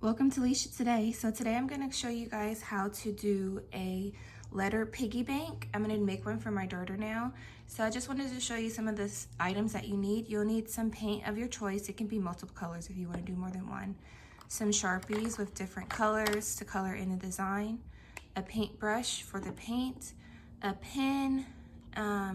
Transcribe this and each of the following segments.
Welcome to LiciaToday. So today I'm going to show you guys how to do a letter piggy bank. I'm going to make one for my daughter now. So I just wanted to show you some of the items that you need. You'll need some paint of your choice. It can be multiple colors if you want to do more than one. Some Sharpies with different colors to color in the design. A paintbrush for the paint. A pen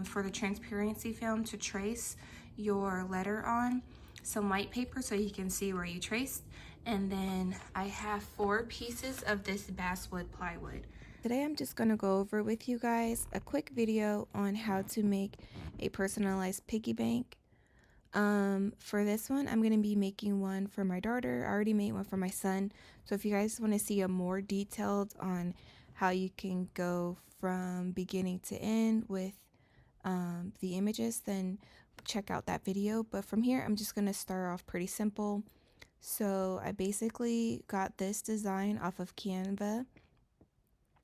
for the transparency film to trace your letter on. Some white paper so you can see where you traced. And then I have 4 pieces of this basswood plywood. Today I'm just going to go over with you guys a quick video on how to make a personalized piggy bank. For this one, I'm going to be making one for my daughter. I already made one for my son. So if you guys want to see a more detailed on how you can go from beginning to end with the images, then check out that video. But from here, I'm just going to start off pretty simple. So I basically got this design off of Canva,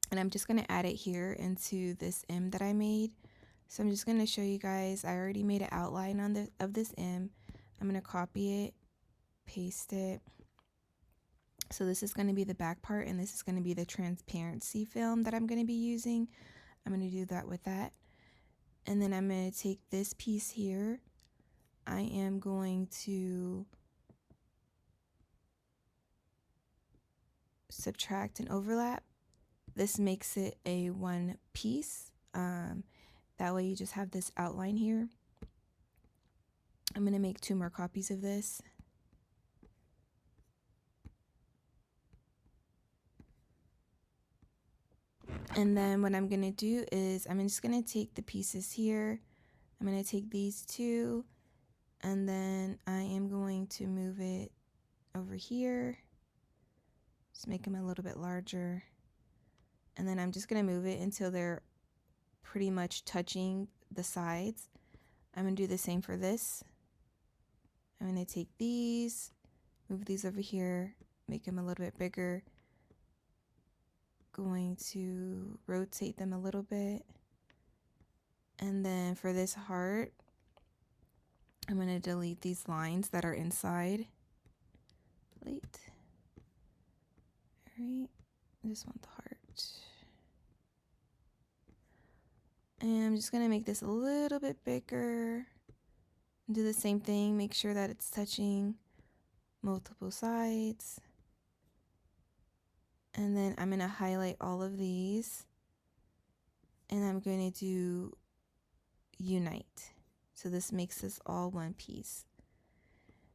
and I'm just going to add it here into this M that I made. So I'm just going to show you guys. I already made an outline on of this M. I'm going to copy it, paste it. So this is going to be the back part, and this is going to be the transparency film that I'm going to be using. I'm going to do that with that. And then I'm going to take this piece here. I am going to subtract and overlap. This makes it a one piece. That way you just have this outline here. I'm going to make 2 more copies of this. And then what I'm going to do is I'm just going to take the pieces here. I'm going to take these 2, and then I am going to move it over here. Just make them a little bit larger. And then I'm just going to move it until they're pretty much touching the sides. I'm going to do the same for this. I'm going to take these, move these over here, make them a little bit bigger. Going to rotate them a little bit. And then for this heart, I'm going to delete these lines that are inside. Delete. Alright, I just want the heart. And I'm just going to make this a little bit bigger. Do the same thing, make sure that it's touching multiple sides. And then I'm going to highlight all of these. And I'm going to do unite. So this makes this all one piece.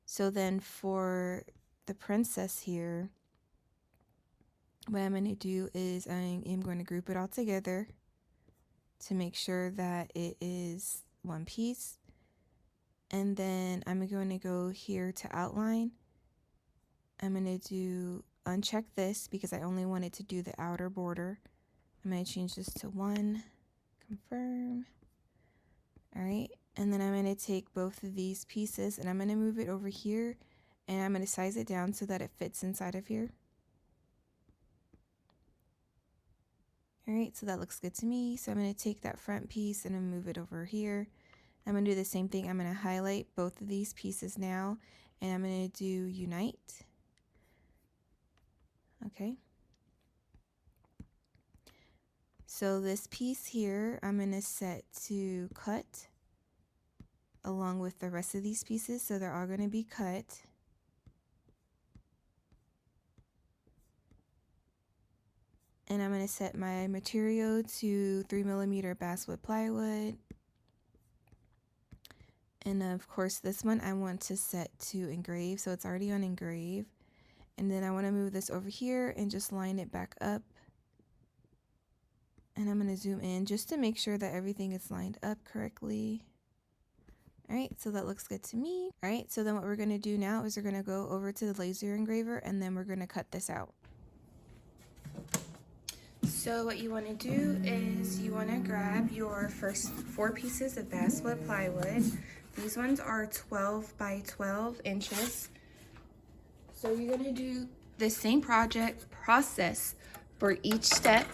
So then for the princess here, what I'm going to do is I am going to group it all together to make sure that it is one piece. And then I'm going to go here to outline. I'm going to uncheck this because I only wanted to do the outer border. I'm going to change this to 1, confirm. All right, and then I'm going to take both of these pieces and I'm going to move it over here, and I'm going to size it down so that it fits inside of here. All right, so that looks good to me. So I'm going to take that front piece and move it over here. I'm going to do the same thing. I'm going to highlight both of these pieces now, and I'm going to do unite. Okay. So this piece here, I'm going to set to cut along with the rest of these pieces. So they're all going to be cut. And I'm going to set my material to 3mm basswood plywood. And of course this one I want to set to engrave, so it's already on engrave. And then I want to move this over here and just line it back up. And I'm going to zoom in just to make sure that everything is lined up correctly. Alright, so that looks good to me. Alright, so then what we're going to do now is we're going to go over to the laser engraver, and then we're going to cut this out. So what you want to do is you want to grab your first 4 pieces of basswood plywood. These ones are 12 by 12 inches. So you're going to do the same process for each step.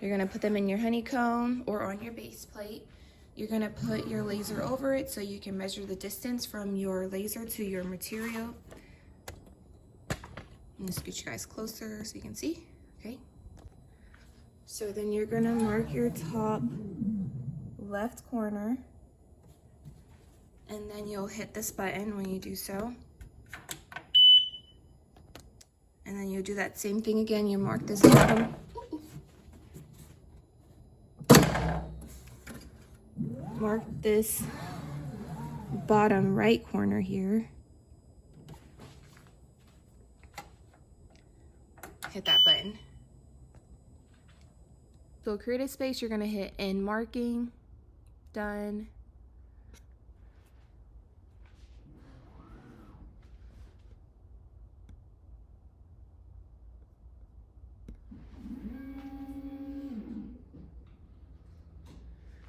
You're going to put them in your honeycomb or on your base plate. You're going to put your laser over it so you can measure the distance from your laser to your material. I'm gonna scoot you guys closer so you can see, okay? So then you're gonna mark your top left corner, and then you'll hit this button when you do so. And then you'll do that same thing again. You mark this bottom. Mark this bottom right corner here. Hit that button. So create a space, you're gonna hit end marking, done.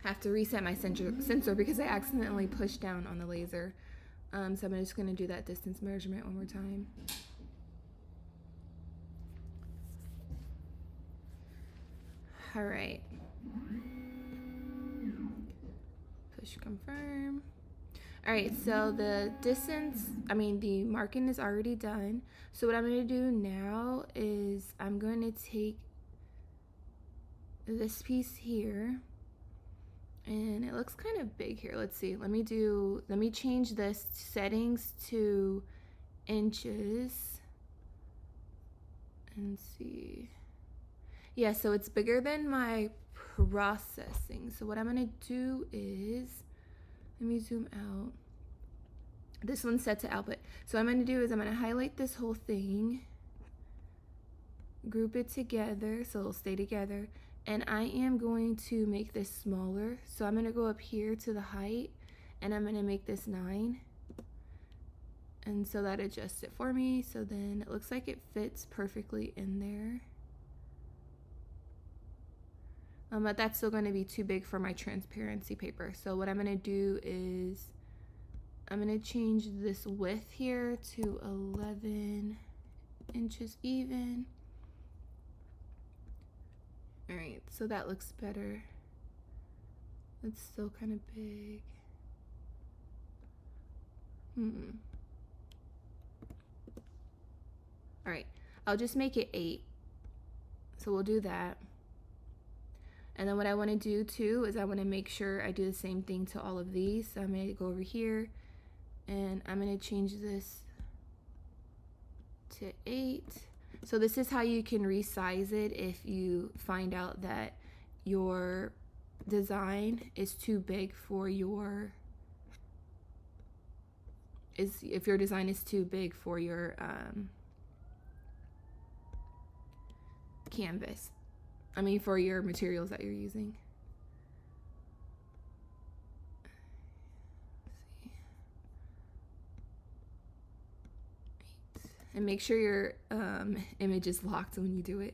I have to reset my sensor because I accidentally pushed down on the laser. So I'm just gonna do that distance measurement one more time. All right. Push confirm. All right, so the the marking is already done. So what I'm gonna do now is I'm going to take this piece here, and it looks kind of big here. Let's see, let me change this settings to inches and see. Yeah, so it's bigger than my processing. So what I'm gonna do is, let me zoom out. This one's set to output. So what I'm gonna do is I'm gonna highlight this whole thing, group it together so it'll stay together, and I am going to make this smaller. So I'm gonna go up here to the height, and I'm gonna make this 9. And so that adjusts it for me. So then it looks like it fits perfectly in there. But that's still going to be too big for my transparency paper. So what I'm going to do is I'm going to change this width here to 11 inches even. All right, so that looks better. It's still kind of big. All right, I'll just make it 8. So we'll do that. And then what I want to do too is I want to make sure I do the same thing to all of these. So I'm going to go over here and I'm going to change this to 8. So this is how you can resize it if you find out that your design is too big for your if your design is too big for your canvas. For your materials that you're using. And make sure your image is locked when you do it,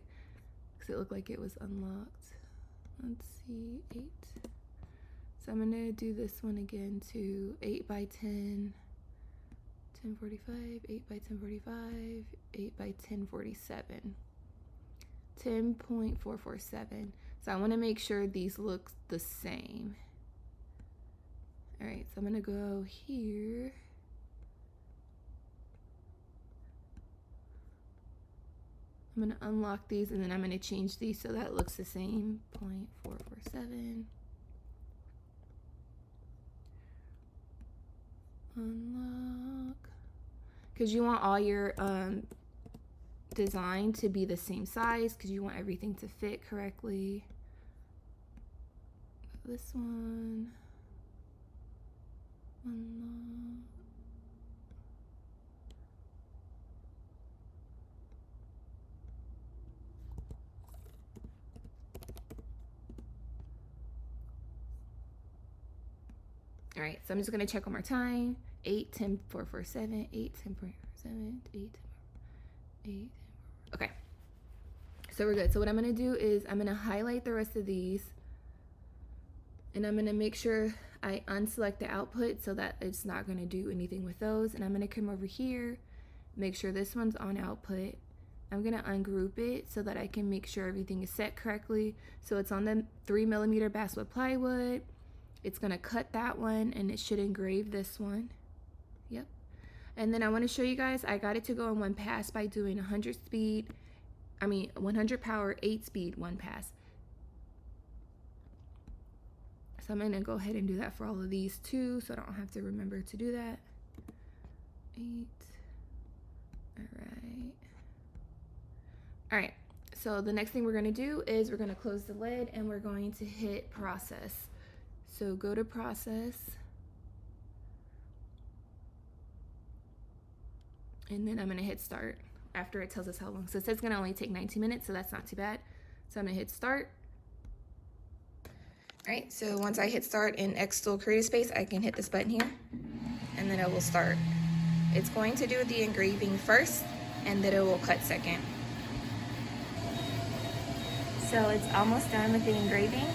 because it looked like it was unlocked. Let's see, 8. So I'm gonna do this one again to 8 by 10, 1045, 8 by 1045, 8 by 1047. 10.447. So I want to make sure these look the same. All right, so I'm going to go here. I'm going to unlock these, and then I'm going to change these so that it looks the same. 0.447. Unlock. Because you want all your design to be the same size, because you want everything to fit correctly. This one. Unlock. All right, so I'm just gonna check one more time. 8, 10, 4, 4, 7, 8, 10, 4, 7, 8, 8. Okay, so we're good. So what I'm gonna do is I'm gonna highlight the rest of these, and I'm gonna make sure I unselect the output so that it's not gonna do anything with those. And I'm gonna come over here, make sure this one's on output. I'm gonna ungroup it so that I can make sure everything is set correctly. So it's on the 3mm basswood plywood. It's gonna cut that one, and it should engrave this one. Yep. And then I want to show you guys, I got it to go in one pass by doing 100 power, 8 speed, 1 pass. So I'm going to go ahead and do that for all of these too, so I don't have to remember to do that. 8. All right. So the next thing we're going to do is we're going to close the lid and we're going to hit process. So go to process. And then I'm going to hit start after it tells us how long. So it says it's going to only take 19 minutes, so that's not too bad. So I'm going to hit start. All right, so once I hit start in xTool Creative Space, I can hit this button here, and then it will start. It's going to do the engraving first, and then it will cut second. So it's almost done with the engraving.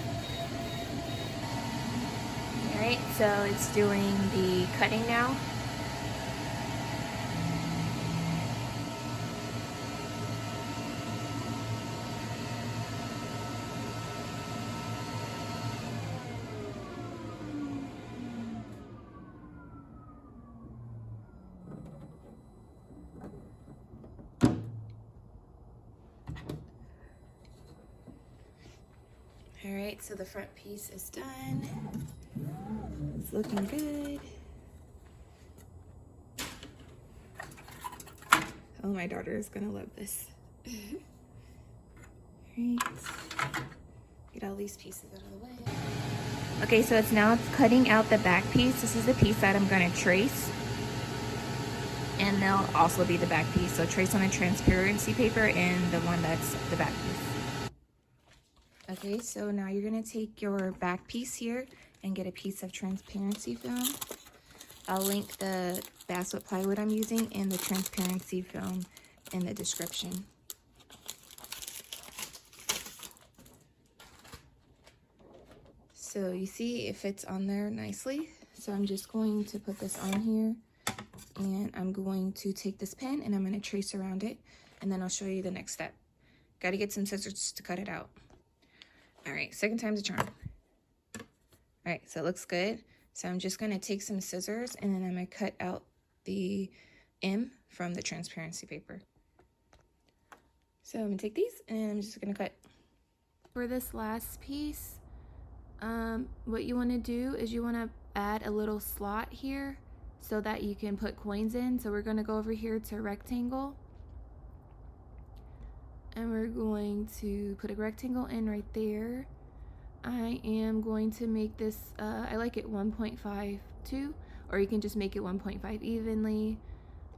All right, so it's doing the cutting now. All right, so the front piece is done. It's looking good. Oh, my daughter is gonna love this. All right, get all these pieces out of the way. Okay, so it's now cutting out the back piece. This is the piece that I'm gonna trace. And there'll also be the back piece. So trace on a transparency paper and the one that's the back piece. Okay, so now you're gonna take your back piece here and get a piece of transparency film. I'll link the basswood plywood I'm using and the transparency film in the description. So you see it fits on there nicely. So I'm just going to put this on here, and I'm going to take this pen and I'm gonna trace around it, and then I'll show you the next step. Gotta get some scissors to cut it out. All right, second time's a charm. All right, so it looks good. So I'm just gonna take some scissors and then I'm gonna cut out the M from the transparency paper. So I'm gonna take these and I'm just gonna cut. For this last piece, what you wanna do is you wanna add a little slot here so that you can put coins in. So we're gonna go over here to rectangle. And we're going to put a rectangle in right there. I am going to make this, I like it 1.52, or you can just make it 1.5 evenly.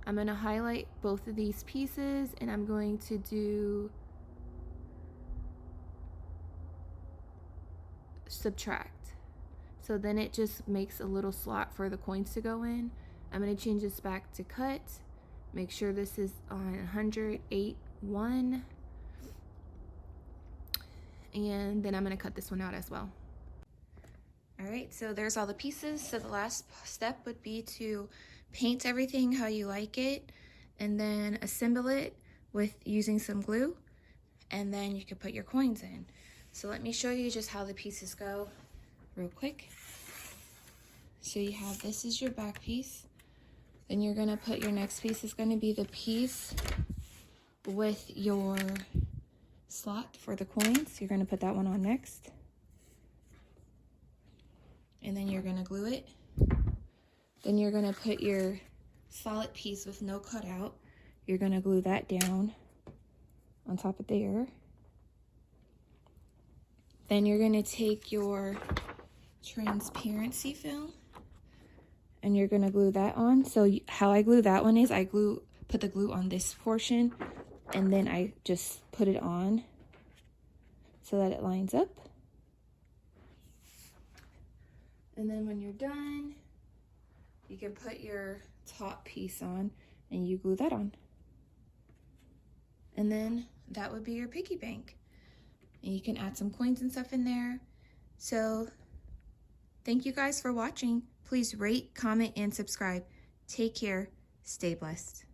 I'm gonna highlight both of these pieces and I'm going to do subtract. So then it just makes a little slot for the coins to go in. I'm gonna change this back to cut. Make sure this is on 108.1. And then I'm gonna cut this one out as well. All right, so there's all the pieces. So the last step would be to paint everything how you like it and then assemble it with using some glue, and then you can put your coins in. So let me show you just how the pieces go real quick. So you have, this is your back piece. Then you're gonna put your next piece is gonna be the piece with your slot for the coins. You're gonna put that one on next. And then you're gonna glue it. Then you're gonna put your solid piece with no cutout. You're gonna glue that down on top of there. Then you're gonna take your transparency film and you're gonna glue that on. So how I glue that one is I put the glue on this portion, and then I just put it on so that it lines up. And then when you're done, you can put your top piece on and you glue that on. And then that would be your piggy bank. And you can add some coins and stuff in there. So thank you guys for watching. Please rate, comment, and subscribe. Take care. Stay blessed.